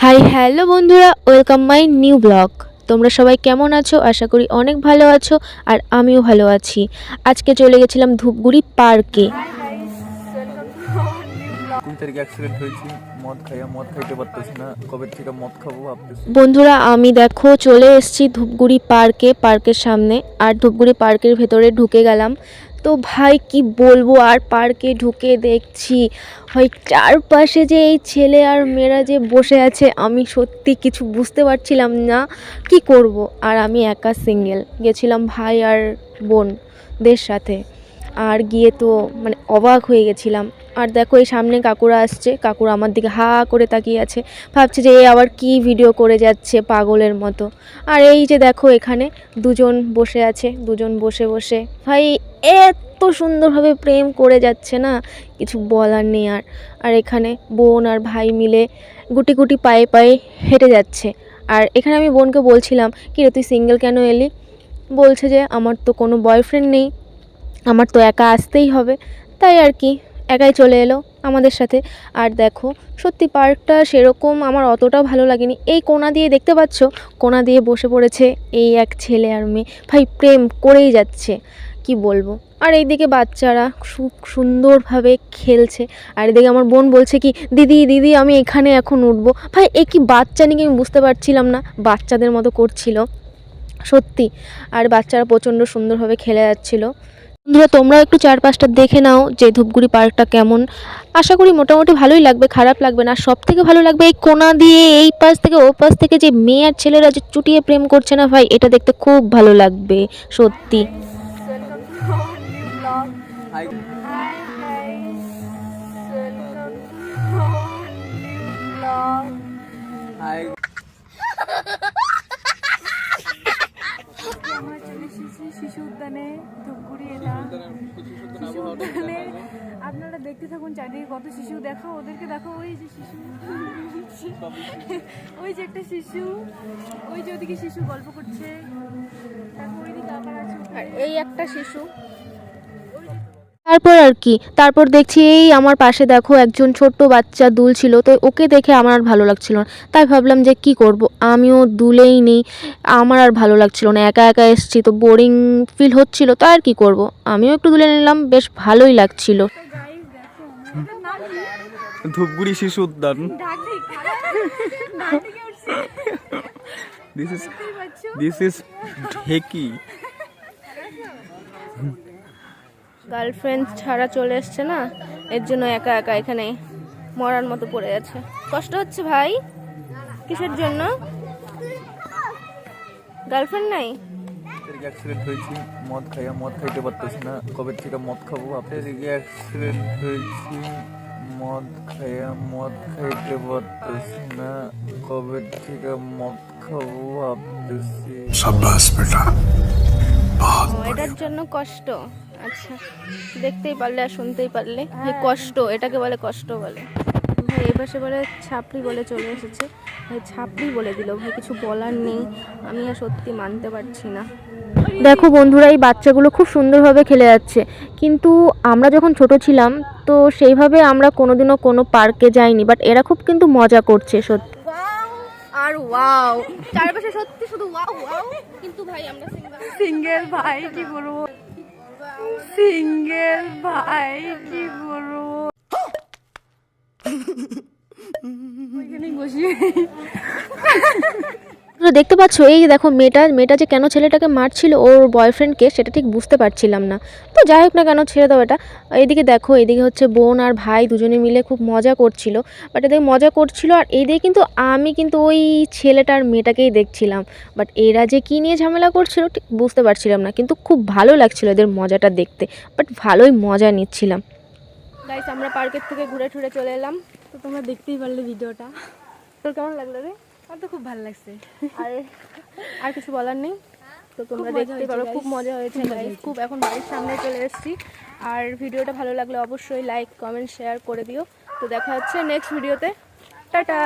Hi hello বন্ধুরা, welcome my new blog. তোমরা সবাই কেমন আছো? আশা করি অনেক ভালো আছো, আর আমিও ভালো আছি। আজকে চলে গেছিলাম ধূপগুড়ি পার্কে। বন্ধুরা, আমি দেখো চলে এসেছি ধূপগুড়ি পার্কের সামনে, আর ধূপগুড়ি পার্কের ভেতরে ঢুকে গেলাম। তো ভাই কি বলবো, আর পার্কে ঢুকে দেখছি হয় চারপাশে যে এই ছেলে আর মেয়েরা যে বসে আছে, আমি সত্যি কিছু বুঝতে পারছিলাম না কি করব। আর আমি একা সিঙ্গেল গেছিলাম ভাই আর বোনদের সাথে, আর গিয়ে তো মানে অবাক হয়ে গেছিলাম। আর দেখো এই সামনে কাকুরা আসছে, কাকুরা আমার দিকে হা করে তাকিয়ে আছে, ভাবছে যে এ আবার কি ভিডিও করে যাচ্ছে পাগলের মতো। আর এই যে দেখো এখানে দুজন বসে আছে, দুজন বসে বসে ভাই এত সুন্দরভাবে প্রেম করে যাচ্ছে না, কিছু বলার নেই। আর এখানে বোন আর ভাই মিলে গুটি গুটি পায়ে পায়ে হেঁটে যাচ্ছে। আর এখানে আমি বোনকে বলছিলাম, কি রে তুই সিঙ্গেল কেন এলি? বলছে যে আমার তো কোনো বয়ফ্রেন্ড নেই, আমার তো একা আসতেই হবে, তাই আর কি একাই চলে এলো আমাদের সাথে। আর দেখো সত্যি পার্কটা সেরকম আমার অতটাও ভালো লাগেনি। এই কোণা দিয়ে দেখতে পাচ্ছ, কোণা দিয়ে বসে পড়েছে এই এক ছেলে আর মেয়ে, ভাই প্রেম করেই যাচ্ছে, কি বলবো। আর এইদিকে বাচ্চারা খুব সুন্দরভাবে খেলছে। আর এদিকে আমার বোন বলছে কি, দিদি দিদি আমি এখানে এখন উঠবো। ভাই এ কি বাচ্চা নাকি আমি বুঝতে পারছিলাম না, বাচ্চাদের মতো করছিল সত্যি। আর বাচ্চারা প্রচণ্ড সুন্দরভাবে খেলে যাচ্ছিলো। বন্ধুরা, তোমরাও একটু চারপাশটা দেখে নাও যে ধূপগুড়ি পার্কটা কেমন। আশা করি মোটামুটি ভালোই লাগবে, খারাপ লাগবে না। সব থেকে ভালো লাগবে এই কোণা দিয়ে এই পাশ থেকে ও পাশ থেকে যে মেয়ে আর ছেলেরা যে চুটিয়ে প্রেম করছে না ভাই, এটা দেখতে খুব ভালো লাগবে সত্যি। শিশু উদ্যানে ধূপগুড়ি এলাম। আপনারা দেখতে থাকুন চারিদিকে কত শিশু, দেখো ওদেরকে দেখো, ওই যে শিশু, ওই যে একটা শিশু, ওই যে ওদিকে শিশু গল্প করছে, দেখো ওইদিকে আবার আছে, আর এই একটা শিশু। তারপর আর কি, তারপর দেখছি এই আমার পাশে দেখো একজন ছোট্ট বাচ্চা দুলছিল, তো ওকে দেখে আমার আর ভালো লাগছিল না, তাই ভাবলাম যে কি করব, আমিও দুলেই নিই। আমার আর ভালো লাগছিল না, একা একা এসেছি তো বোরিং ফিল হচ্ছিল, তো আর কি করব, আমিও একটু দুলে নিলাম, বেশ ভালোই লাগছিল। ধূপগুড়ি শিশু উদ্যান। দিস ইজ ঢেকি। গার্লফ্রেন্ড ছাড়া চলে এসছে না, এর জন্য একা একা এখানে মরার মতো পড়ে আছে। কষ্ট হচ্ছে ভাই, কিসের জন্য? গার্লফ্রেন্ড নাই? অ্যাক্সিডেন্ট হয়েছে, মদ খাইতে পারতেছি না, কবে থেকে মদ খাবো। আপনার অ্যাক্সিডেন্ট হয়েছে, মদ খাইতে পারতেছি না, কবে থেকে মদ খাবো ভাবতেছি। শাবাশ বেটা, এটার জন্য কষ্ট? আচ্ছা, দেখতেই পারলে আর শুনতেই পারলে, ভাই কষ্ট এটাকে বলে, কষ্ট বলে। ভাই এপাশে বলে ছাপড়ি বলে চলে এসেছে, ভাই ছাপড়ি বলে দিল, ভাই কিছু বলার নেই, আমি আর সত্যি মানতে পারছি না। দেখো বন্ধুরা, এই বাচ্চাগুলো খুব সুন্দরভাবে খেলে যাচ্ছে, কিন্তু আমরা যখন ছোট ছিলাম তো সেইভাবে আমরা কোনোদিনও কোনো পার্কে যাইনি, বাট এরা খুব কিন্তু মজা করছে সত্যি। আর ওয়াও, চারপাশে সত্যি শুধু ওয়াও ওয়াও, কিন্তু ভাই আমরা সিঙ্গেল ভাই, কি করবো, সিঙ্গেল ভাই কি করবো, ওইখানেই বসি। দেখতে পাচ্ছ এই দেখো মেয়েটা যে কেন ছেলেটাকে মারছিল ওর বয়ফ্রেন্ডকে, সেটা ঠিক বুঝতে পারছিলাম না। তো যাই হোক না কেন, ছেড়ে দাও এটা। এইদিকে দেখো, এইদিকে হচ্ছে বোন আর ভাই দুজনে মিলে খুব মজা করছিল, বাট এদিকে মজা করছিল, আর এইদিকে কিন্তু আমি কিন্তু ওই ছেলেটার মেয়েটাকেই দেখছিলাম, বাট এরা যে কী নিয়ে ঝামেলা করছিল ঠিক বুঝতে পারছিলাম না, কিন্তু খুব ভালো লাগছিল এদের মজাটা দেখতে, বাট ভালোই মজা নিচ্ছিলাম। গাইস, আমরা পার্কের থেকে ঘুরে ঠুরে চলে এলাম, তো তোমরা দেখতেই পারলে ভিডিওটা, তোর কেমন লাগলো রে? আমার তো খুব ভালো লাগছে। আর কিছু বলার নেই, তো তোমরা দেখতে পারো, খুব মজা হয়েছে গাইস, খুব। এখন বাড়ির সামনে চলে এসেছি, আর ভিডিওটা ভালো লাগলে অবশ্যই লাইক কমেন্ট শেয়ার করে দিও। তো দেখা হচ্ছে নেক্সট ভিডিওতে, টাটা।